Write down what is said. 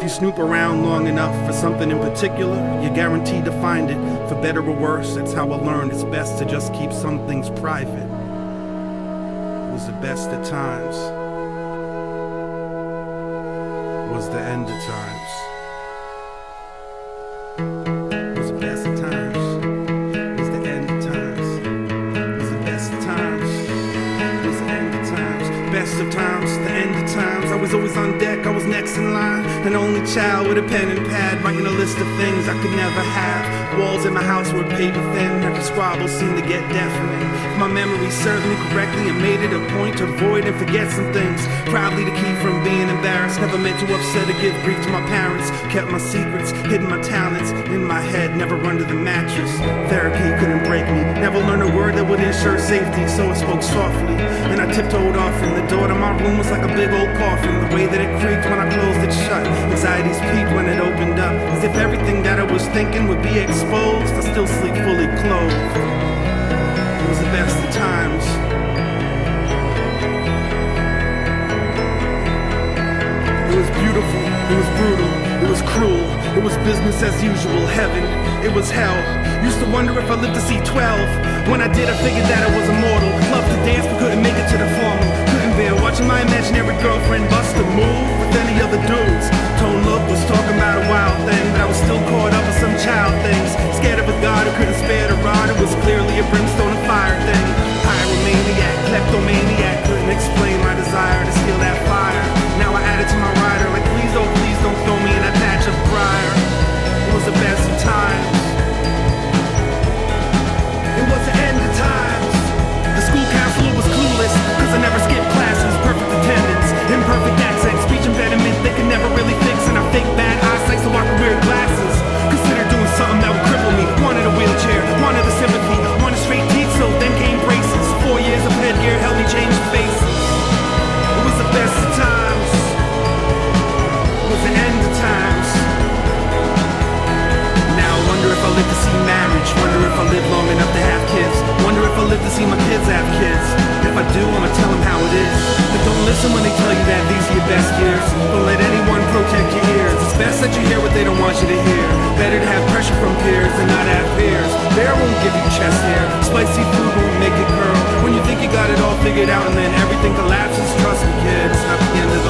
you snoop around long enough for something in particular, you're guaranteed to find it. For better or worse, that's how I learned it's best to just keep some things private. It was the best at times. It was the end of times. It was the best of times. It was the end of times. It was the best of times. It was the end of times. Best of times, the end of times. I was always on deck, I was next in line. An only child with a pen and pad, writing a list of things I could never have. Walls in my house were paper thin, every squabble seemed to get deafening. If my memory served me correctly and made it a point to avoid and forget some things, probably to keep from being embarrassed. Never meant to upset or give grief to my parents. Kept my secrets, hidden my talents in my head, never under the mattress. Therapy couldn't break me, never learned a word that would ensure safety, so I spoke softly. And I tiptoed off, and the door to my room was like a big old coffin. The way that it creaked when I closed it shut, anxieties peaked when it opened up, as if everything that I was thinking would be exposed. I still sleep fully clothed. It was the best of times. It was beautiful, it was brutal, it was cruel, it was business as usual, heaven, it was hell. Used to wonder if I lived to see 12. When I did, I figured that I was immortal. Loved to dance but couldn't make it to the formal. Couldn't bear watching my imaginary girlfriend bust a move with any other dudes. Tone Look was talking about a wild thing, but I was still caught up in some child things. Scared of a god who couldn't spare the rod. It was clearly a brimstone and fire thing. Pyromaniac, kleptomaniac, couldn't explain my desire to steal that fire. Now I add it to my rider, like please don't throw me in that patch of briar. It was the best of times. It was the end of times. The school counselor was clueless, cause I never skipped classes. Perfect attendance, imperfect accent, speech impediment they could never really fix. And I fake bad eyesight so I could wear glasses. Consider doing something that would cripple me. Wanted a wheelchair, wanted the sympathy, wanted straight teeth, so then came braces. 4 years of headgear helped me change faces. It was the best of times. It was the end of times. Now I wonder if I live to see marriage. Wonder if I live long enough to have kids. Wonder if I live to see my kids have kids. If I do, I'ma tell them how it is. But don't listen when they tell you that these are your best years. Don't let anyone protect your ears. It's best that you hear what they don't want you to hear. Better to have pressure from peers than not have peers. Bear won't give you chest hair. Spicy food won't make it curl. When you think you got it all figured out and then everything collapses, trust me kid, it's not the end of